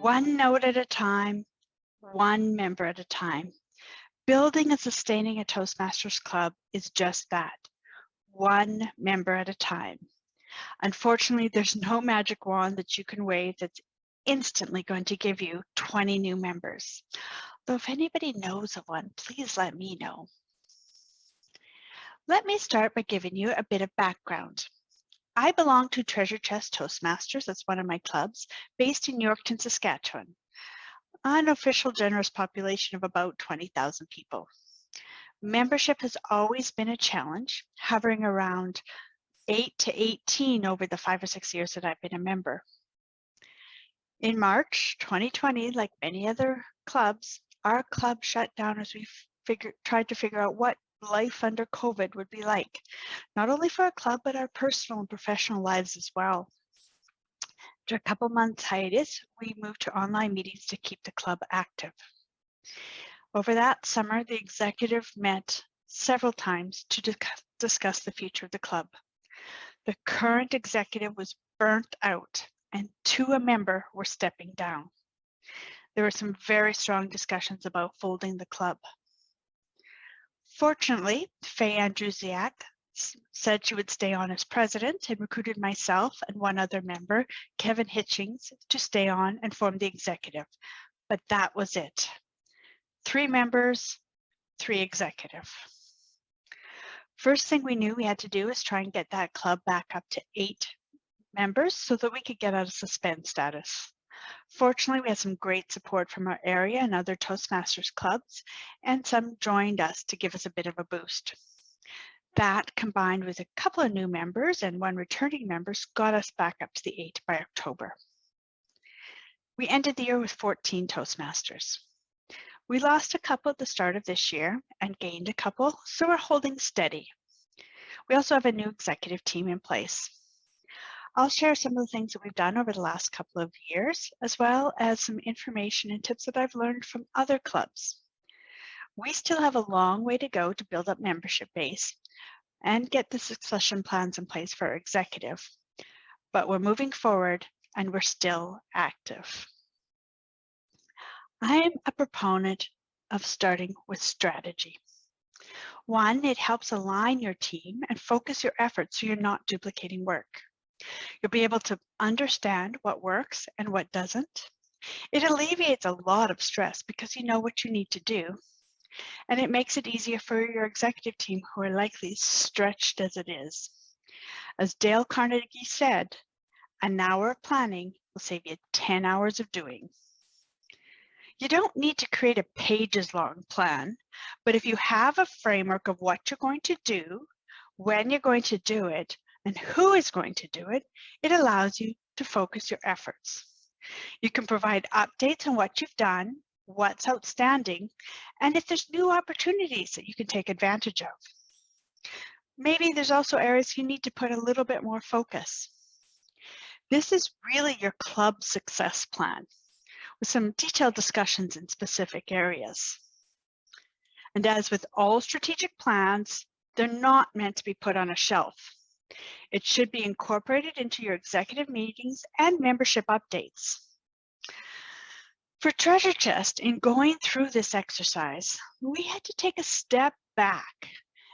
One note at a time, one member at a time. Building and sustaining a Toastmasters club is just that, one member at a time. Unfortunately, there's no magic wand that you can wave that's instantly going to give you 20 new members. Though if anybody knows of one, please let me know. Let me start by giving you a bit of background. I belong to Treasure Chest Toastmasters, that's one of my clubs, based in Yorkton, Saskatchewan, an official generous population of about 20,000 people. Membership has always been a challenge, hovering around 8 to 18 over the 5 or 6 years that I've been a member. In March 2020, like many other clubs, our club shut down as we tried to figure out what life under COVID would be like, not only for our club, but our personal and professional lives as well. After a couple months hiatus, we moved to online meetings to keep the club active. Over that summer, the executive met several times to discuss the future of the club. The current executive was burnt out, and a member were stepping down. There were some very strong discussions about folding the club. Fortunately, Faye Andrusiak said she would stay on as president and recruited myself and one other member, Kevin Hitchings, to stay on and form the executive. But that was it. 3 members, 3 executive. First thing we knew we had to do is try and get that club back up to 8 members so that we could get out of suspend status. Fortunately, we had some great support from our area and other Toastmasters clubs, and some joined us to give us a bit of a boost. That, combined with a couple of new members and 1 returning member, got us back up to the 8 by October. We ended the year with 14 Toastmasters. We lost a couple at the start of this year and gained a couple, so we're holding steady. We also have a new executive team in place. I'll share some of the things that we've done over the last couple of years, as well as some information and tips that I've learned from other clubs. We still have a long way to go to build up membership base and get the succession plans in place for our executive, but we're moving forward and we're still active. I'm a proponent of starting with strategy. 1, it helps align your team and focus your efforts so you're not duplicating work. You'll be able to understand what works and what doesn't. It alleviates a lot of stress because you know what you need to do. And it makes it easier for your executive team who are likely stretched as it is. As Dale Carnegie said, an hour of planning will save you 10 hours of doing. You don't need to create a pages-long plan, but if you have a framework of what you're going to do, when you're going to do it, and who is going to do it, it allows you to focus your efforts. You can provide updates on what you've done, what's outstanding, and if there's new opportunities that you can take advantage of. Maybe there's also areas you need to put a little bit more focus. This is really your club success plan with some detailed discussions in specific areas. And as with all strategic plans, they're not meant to be put on a shelf. It should be incorporated into your executive meetings and membership updates. For Treasure Chest, in going through this exercise, we had to take a step back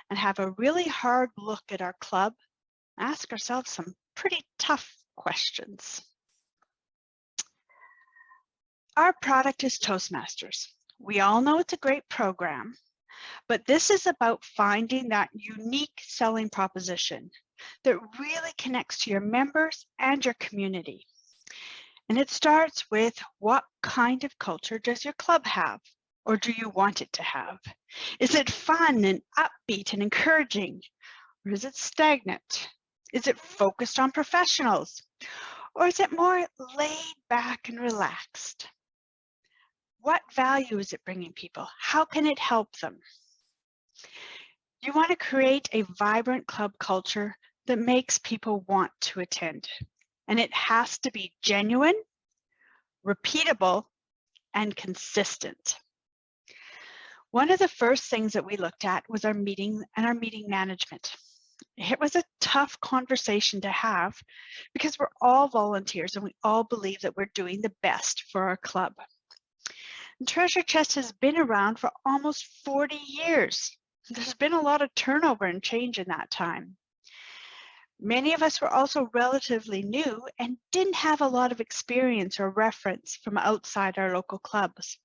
and have a really hard look at our club, ask ourselves some pretty tough questions. Our product is Toastmasters. We all know it's a great program, but this is about finding that unique selling proposition that really connects to your members and your community. And it starts with, what kind of culture does your club have, or do you want it to have? Is it fun and upbeat and encouraging, or is it stagnant? Is it focused on professionals, or is it more laid back and relaxed? What value is it bringing people? How can it help them? You want to create a vibrant club culture that makes people want to attend. And it has to be genuine, repeatable, and consistent. One of the first things that we looked at was our meeting and our meeting management. It was a tough conversation to have because we're all volunteers and we all believe that we're doing the best for our club. And Treasure Chest has been around for almost 40 years. There's been a lot of turnover and change in that time. Many of us were also relatively new and didn't have a lot of experience or reference from outside our local clubs.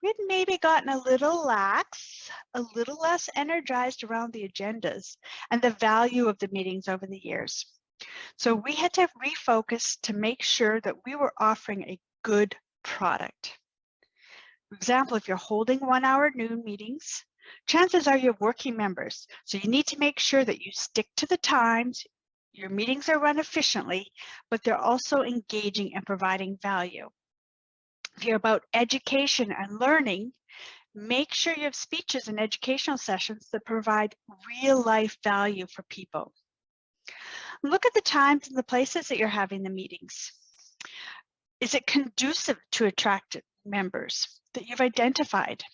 We had maybe gotten a little lax, a little less energized around the agendas and the value of the meetings over the years. So we had to refocus to make sure that we were offering a good product. For example, if you're holding 1-hour noon meetings, chances are you're working members. So you need to make sure that you stick to the times, your meetings are run efficiently, but they're also engaging and providing value. If you're about education and learning, make sure you have speeches and educational sessions that provide real life value for people. Look at the times and the places that you're having the meetings. Is it conducive to attract members that you've identified?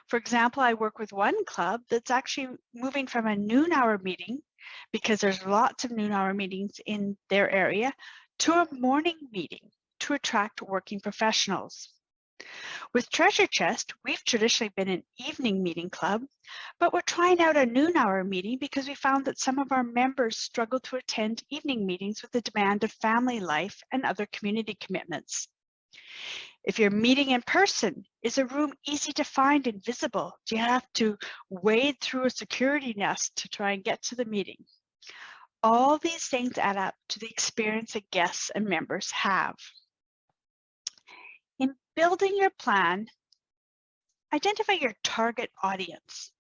For example, I work with one club that's actually moving from a noon-hour meeting, because there's lots of noon-hour meetings in their area, to a morning meeting to attract working professionals. With Treasure Chest, we've traditionally been an evening meeting club, but we're trying out a noon-hour meeting because we found that some of our members struggle to attend evening meetings with the demand of family life and other community commitments. If you're meeting in person, is a room easy to find and visible? Do you have to wade through a security nest to try and get to the meeting? All these things add up to the experience that guests and members have. In building your plan, identify your target audience.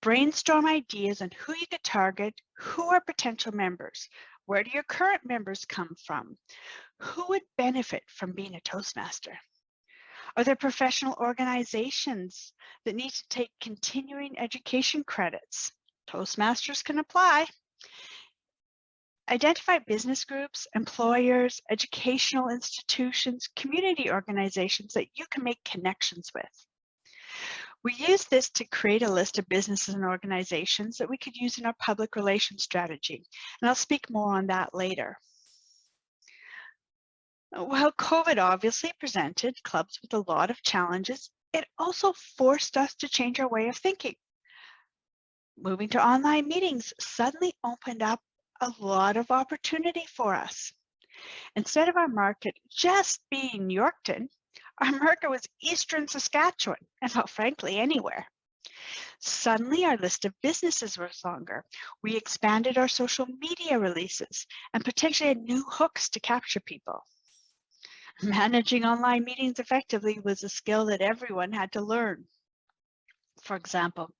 Brainstorm ideas on who you could target, who are potential members, where do your current members come from, who would benefit from being a Toastmaster? Are there professional organizations that need to take continuing education credits? Toastmasters can apply. Identify business groups, employers, educational institutions, community organizations that you can make connections with. We use this to create a list of businesses and organizations that we could use in our public relations strategy, and I'll speak more on that later. While COVID obviously presented clubs with a lot of challenges, it also forced us to change our way of thinking. Moving to online meetings suddenly opened up a lot of opportunity for us. Instead of our market just being Yorkton, our market was Eastern Saskatchewan, and well, frankly, anywhere. Suddenly, our list of businesses was longer. We expanded our social media releases and potentially had new hooks to capture people. Managing online meetings effectively was a skill that everyone had to learn. For example,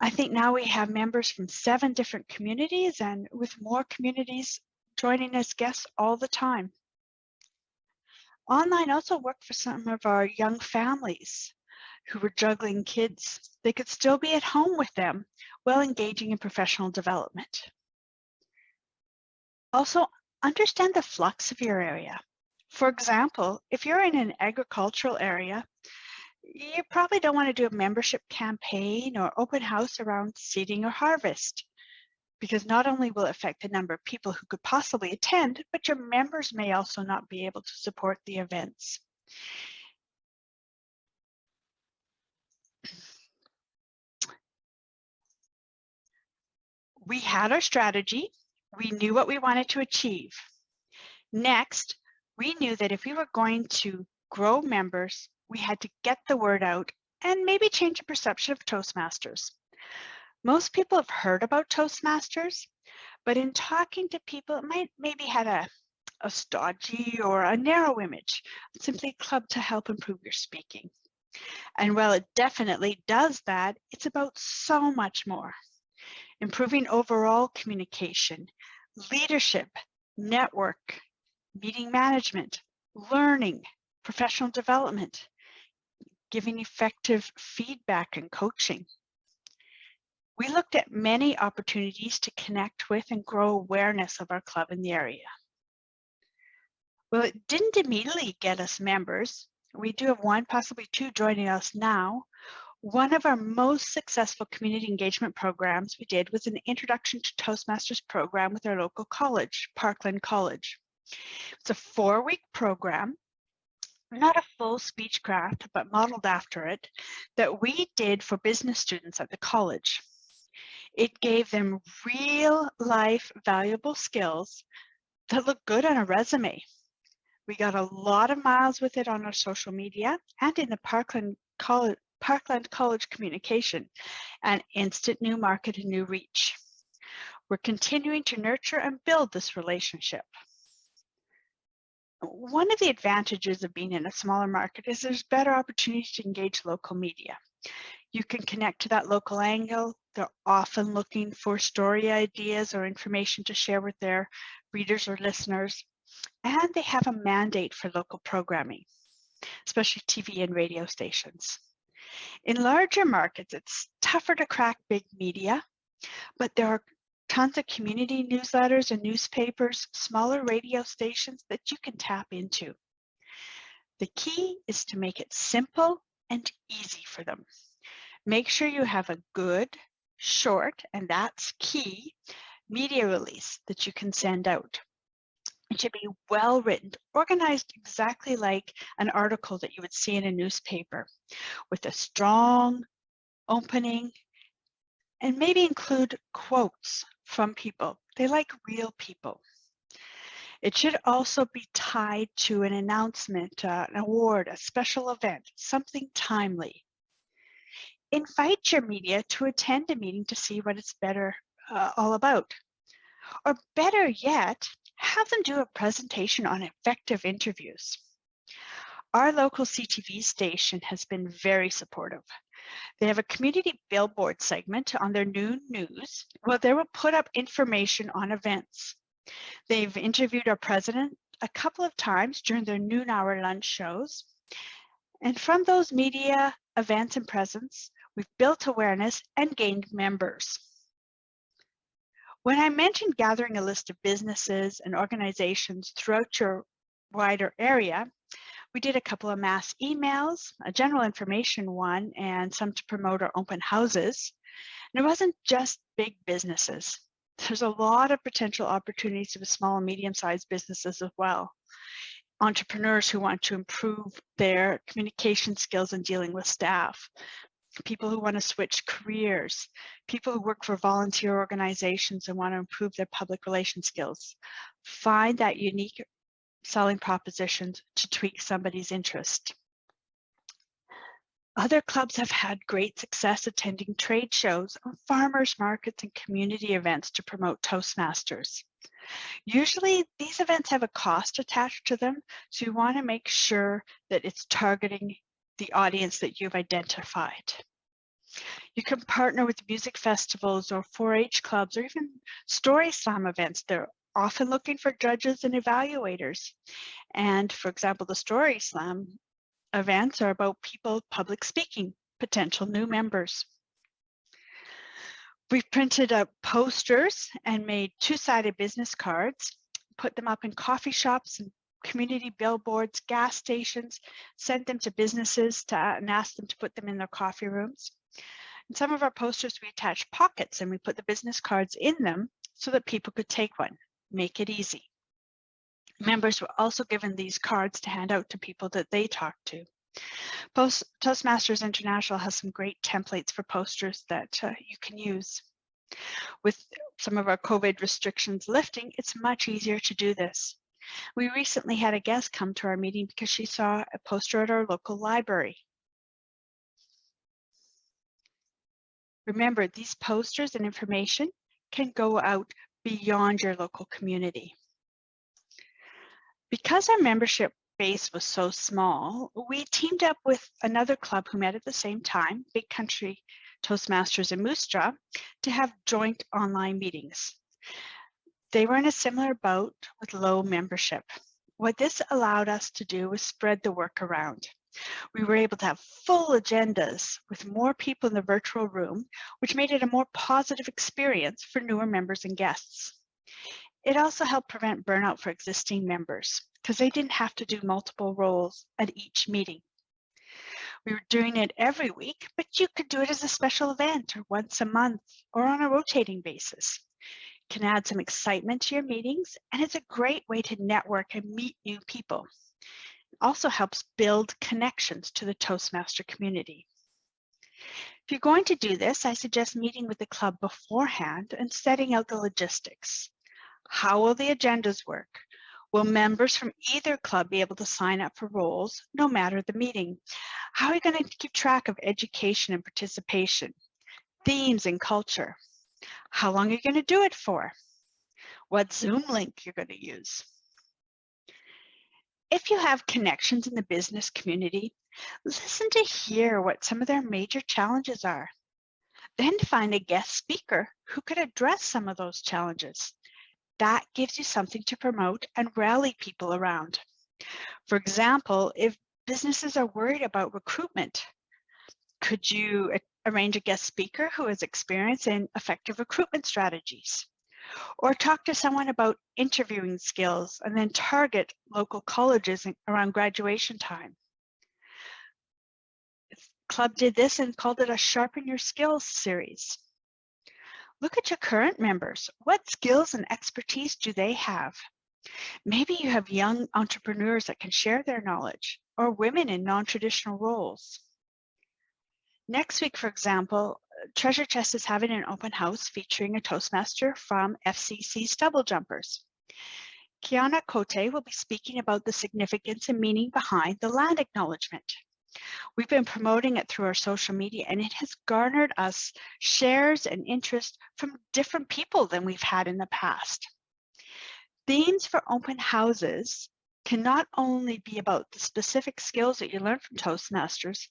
I think now we have members from 7 different communities, and with more communities joining as guests all the time. Online also worked for some of our young families who were juggling kids. They could still be at home with them while engaging in professional development. Also, understand the flux of your area. For example, if you're in an agricultural area, you probably don't want to do a membership campaign or open house around seeding or harvest, because not only will it affect the number of people who could possibly attend, but your members may also not be able to support the events. We had our strategy. We knew what we wanted to achieve. Next, we knew that if we were going to grow members, we had to get the word out and maybe change the perception of Toastmasters. Most people have heard about Toastmasters, but in talking to people, it might maybe had a stodgy or a narrow image, simply a club to help improve your speaking. And while it definitely does that, it's about so much more. Improving overall communication, leadership, network, meeting management, learning, professional development, giving effective feedback and coaching. We looked at many opportunities to connect with and grow awareness of our club in the area. Well, it didn't immediately get us members. We do have 1, possibly 2 joining us now, One of our most successful community engagement programs we did was an Introduction to Toastmasters program with our local college, Parkland College. It's a 4-week program, not a full speechcraft, but modeled after it, that we did for business students at the college. It gave them real-life valuable skills that look good on a resume. We got a lot of miles with it on our social media and in the Parkland College communication, and instant new market and new reach. We're continuing to nurture and build this relationship. One of the advantages of being in a smaller market is there's better opportunity to engage local media. You can connect to that local angle. They're often looking for story ideas or information to share with their readers or listeners. And they have a mandate for local programming, especially TV and radio stations. In larger markets, it's tougher to crack big media, but there are tons of community newsletters and newspapers, smaller radio stations that you can tap into. The key is to make it simple and easy for them. Make sure you have a good, short, and that's key, media release that you can send out. It should be well written, organized exactly like an article that you would see in a newspaper, with a strong opening, and maybe include quotes from people. They like real people. It should also be tied to an announcement, an award, a special event, something timely. Invite your media to attend a meeting to see what it's all about. Or better yet, have them do a presentation on effective interviews. Our local CTV station has been very supportive. They have a community billboard segment on their new news where they will put up information on events. They've interviewed our president a couple of times during their noon hour lunch shows. And from those media events and presence, we've built awareness and gained members. When I mentioned gathering a list of businesses and organizations throughout your wider area, we did a couple of mass emails, a general information one, and some to promote our open houses. And it wasn't just big businesses. There's a lot of potential opportunities with small and medium-sized businesses as well. Entrepreneurs who want to improve their communication skills and dealing with staff, people who want to switch careers, people who work for volunteer organizations and want to improve their public relations skills. Find that unique selling propositions to tweak somebody's interest. Other clubs have had great success attending trade shows, farmers markets, and community events to promote Toastmasters. Usually, these events have a cost attached to them, so you want to make sure that it's targeting the audience that you've identified. You can partner with music festivals or 4-H clubs or even story slam events. They're often looking for judges and evaluators. And for example, the story slam events are about people public speaking, potential new members. We've printed up posters and made 2-sided business cards, put them up in coffee shops and community billboards, gas stations, sent them to businesses and asked them to put them in their coffee rooms. In some of our posters, we attach pockets and we put the business cards in them so that people could take one. Make it easy. Members were also given these cards to hand out to people that they talk to. Toastmasters International has some great templates for posters that you can use. With some of our COVID restrictions lifting, it's much easier to do this. We recently had a guest come to our meeting because she saw a poster at our local library. Remember, these posters and information can go out beyond your local community. Because our membership base was so small, we teamed up with another club who met at the same time, Big Country Toastmasters in Moose Jaw, to have joint online meetings. They were in a similar boat with low membership. What this allowed us to do was spread the work around. We were able to have full agendas with more people in the virtual room, which made it a more positive experience for newer members and guests. It also helped prevent burnout for existing members because they didn't have to do multiple roles at each meeting. We were doing it every week, but you could do it as a special event or once a month or on a rotating basis. It can add some excitement to your meetings, and it's a great way to network and meet new people. It also helps build connections to the Toastmaster community. If you're going to do this, I suggest meeting with the club beforehand and setting out the logistics. How will the agendas work? Will members from either club be able to sign up for roles no matter the meeting? How are you going to keep track of education and participation, themes and culture? How long are you going to do it for? What Zoom link you're going to use? If you have connections in the business community, listen to hear what some of their major challenges are. Then find a guest speaker who could address some of those challenges. That gives you something to promote and rally people around. For example, if businesses are worried about recruitment, could you arrange a guest speaker who has experience in effective recruitment strategies? Or talk to someone about interviewing skills and then target local colleges around graduation time. The club did this and called it a Sharpen Your Skills series. Look at your current members. What skills and expertise do they have? Maybe you have young entrepreneurs that can share their knowledge, or women in non-traditional roles. Next week, for example, Treasure Chest is having an open house featuring a Toastmaster from FCC Stubble Jumpers. Kiana Cote will be speaking about the significance and meaning behind the land acknowledgement. We've been promoting it through our social media, and it has garnered us shares and interest from different people than we've had in the past. Themes for open houses can not only be about the specific skills that you learn from Toastmasters,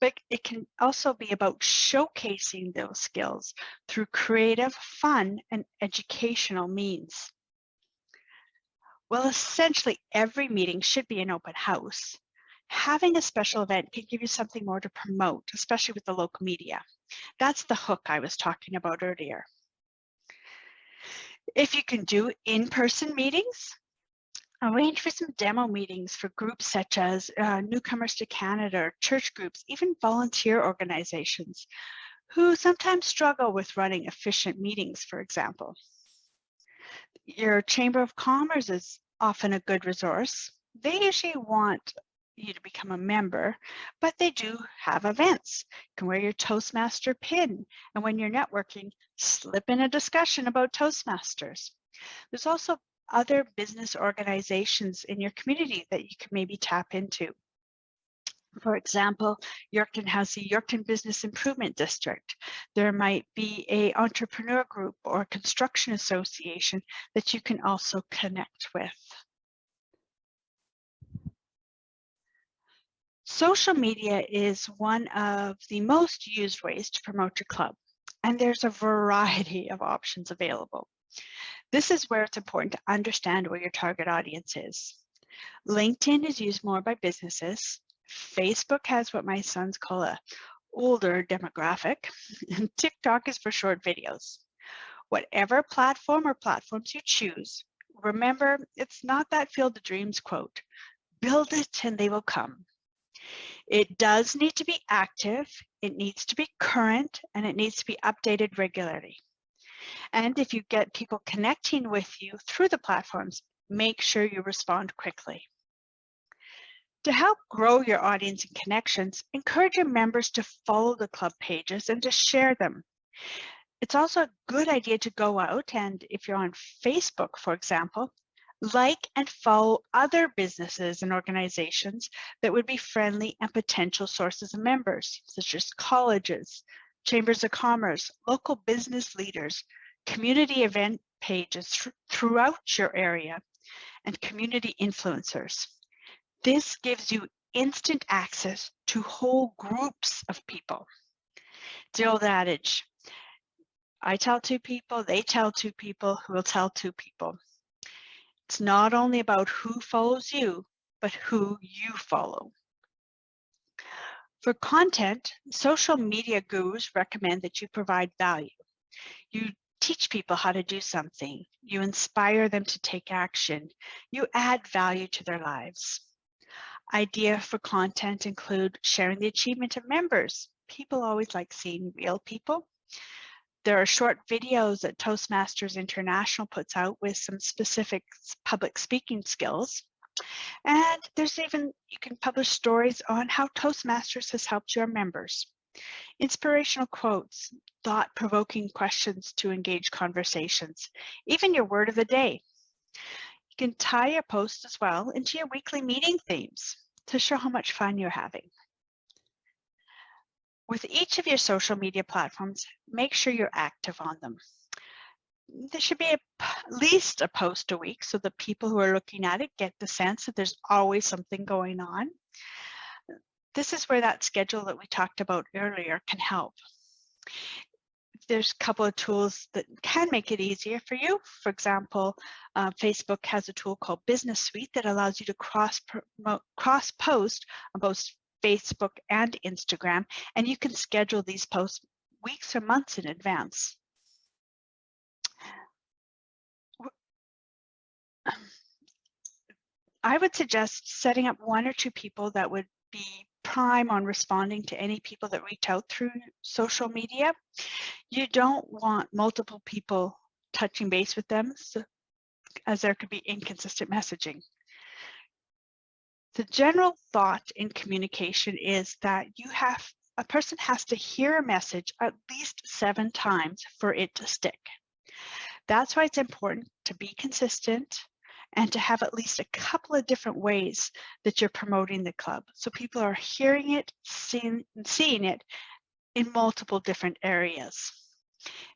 but it can also be about showcasing those skills through creative, fun, and educational means. Well, essentially every meeting should be an open house. Having a special event can give you something more to promote, especially with the local media. That's the hook I was talking about earlier. If you can do in-person meetings, arrange for some demo meetings for groups such as Newcomers to Canada, church groups, even volunteer organizations who sometimes struggle with running efficient meetings, for example. Your Chamber of Commerce is often a good resource. They usually want you to become a member, but they do have events. You can wear your Toastmaster pin, and when you're networking, slip in a discussion about Toastmasters. There's also other business organizations in your community that you can maybe tap into. For example, Yorkton has the Yorkton Business Improvement District. There might be an entrepreneur group or construction association that you can also connect with. Social media is one of the most used ways to promote your club, and there's a variety of options available. This is where it's important to understand where your target audience is. LinkedIn is used more by businesses. Facebook has what my sons call a older demographic, and TikTok is for short videos. Whatever platform or platforms you choose, remember, it's not that Field of Dreams quote, build it and they will come. It does need to be active, it needs to be current, and it needs to be updated regularly. And if you get people connecting with you through the platforms, make sure you respond quickly. To help grow your audience and connections, encourage your members to follow the club pages and to share them. It's also a good idea to go out and, if you're on Facebook, for example, like and follow other businesses and organizations that would be friendly and potential sources of members, such as colleges, chambers of commerce, local business leaders, community event pages throughout your area, and community influencers. This gives you instant access to whole groups of people. It's the old adage, I tell two people, they tell two people, who will tell two people. It's not only about who follows you, but who you follow. For content, social media gurus recommend that you provide value. You teach people how to do something. You inspire them to take action. You add value to their lives. Ideas for content include sharing the achievement of members. People always like seeing real people. There are short videos that Toastmasters International puts out with some specific public speaking skills. And you can publish stories on how Toastmasters has helped your members. Inspirational quotes, thought-provoking questions to engage conversations, even your word of the day. You can tie your posts as well into your weekly meeting themes to show how much fun you're having. With each of your social media platforms, make sure you're active on them. There should be at least a post a week so the people who are looking at it get the sense that there's always something going on. This is where that schedule that we talked about earlier can help. There's a couple of tools that can make it easier for you. For example, Facebook has a tool called Business Suite that allows you to cross-post on both Facebook and Instagram, and you can schedule these posts weeks or months in advance. I would suggest setting up 1 or 2 people that would be prime on responding to any people that reach out through social media. You don't want multiple people touching base with them, as there could be inconsistent messaging. The general thought in communication is that a person has to hear a message at least 7 times for it to stick. That's why it's important to be consistent and to have at least a couple of different ways that you're promoting the club. So people are hearing it, seeing it in multiple different areas.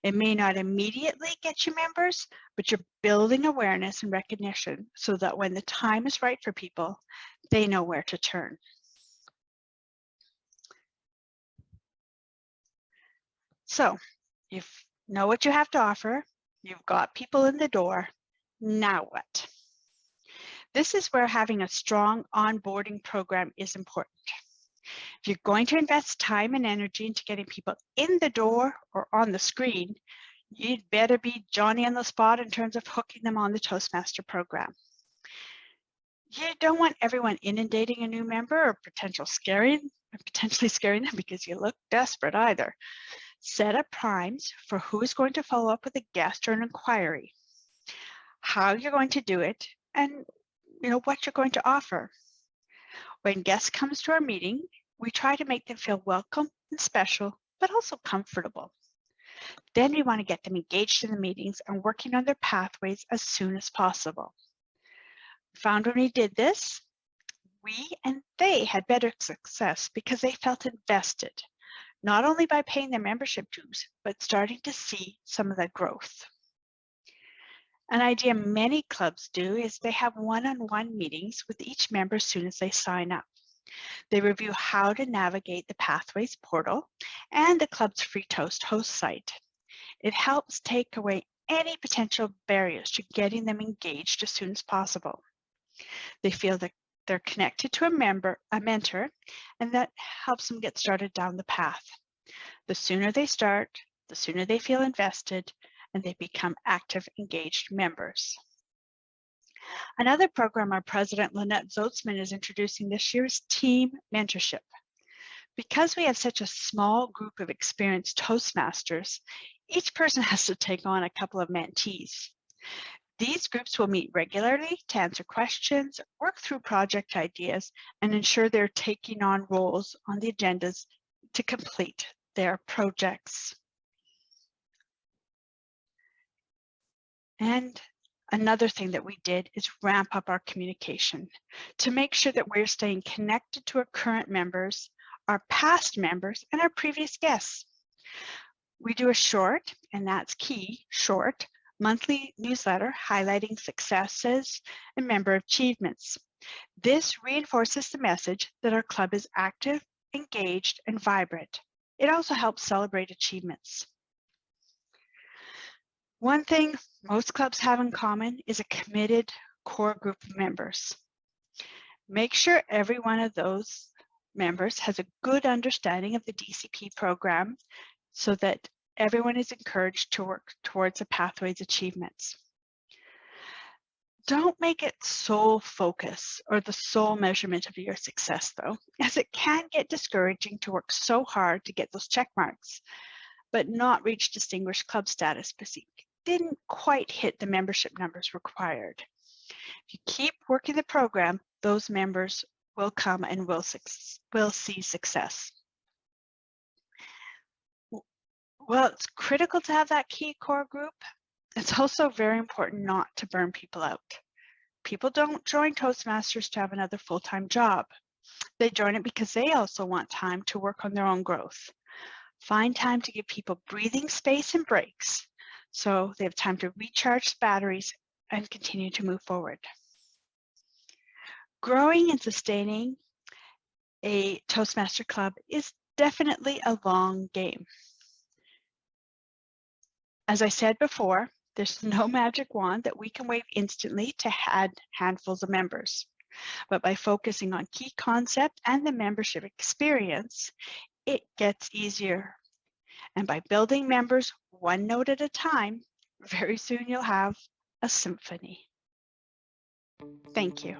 It may not immediately get you members, but you're building awareness and recognition so that when the time is right for people, they know where to turn. So you know what you have to offer. You've got people in the door. Now what? This is where having a strong onboarding program is important. If you're going to invest time and energy into getting people in the door or on the screen, you'd better be Johnny on the spot in terms of hooking them on the Toastmaster program. You don't want everyone inundating a new member or potentially scaring them because you look desperate either. Set up primes for who is going to follow up with a guest or an inquiry, how you're going to do it, and what you're going to offer. When guests comes to our meeting, we try to make them feel welcome and special, but also comfortable. Then we want to get them engaged in the meetings and working on their pathways as soon as possible. We found when we did this, we and they had better success because they felt invested, not only by paying their membership dues, but starting to see some of that growth. An idea many clubs do is they have one-on-one meetings with each member as soon as they sign up. They review how to navigate the Pathways portal and the club's free Toast host site. It helps take away any potential barriers to getting them engaged as soon as possible. They feel that they're connected to a mentor, and that helps them get started down the path. The sooner they start, the sooner they feel invested, and they become active, engaged members. Another program our president, Lynette Zotzman, is introducing this year is team mentorship. Because we have such a small group of experienced Toastmasters, each person has to take on a couple of mentees. These groups will meet regularly to answer questions, work through project ideas, and ensure they're taking on roles on the agendas to complete their projects. And another thing that we did is ramp up our communication to make sure that we're staying connected to our current members, our past members, and our previous guests. We do a short, and that's key, short, monthly newsletter highlighting successes and member achievements. This reinforces the message that our club is active, engaged, and vibrant. It also helps celebrate achievements. One thing most clubs have in common is a committed core group of members. Make sure every one of those members has a good understanding of the DCP program so that everyone is encouraged to work towards the Pathways achievements. Don't make it sole focus or the sole measurement of your success, though, as it can get discouraging to work so hard to get those check marks, but not reach distinguished club status because you didn't quite hit the membership numbers required. If you keep working the program, those members will come and will see success. Well, it's critical to have that key core group. It's also very important not to burn people out. People don't join Toastmasters to have another full-time job. They join it because they also want time to work on their own growth. Find time to give people breathing space and breaks so they have time to recharge batteries and continue to move forward. Growing and sustaining a Toastmaster club is definitely a long game. As I said before, there's no magic wand that we can wave instantly to add handfuls of members. But by focusing on key concept and the membership experience, it gets easier. And by building members one note at a time, very soon you'll have a symphony. Thank you.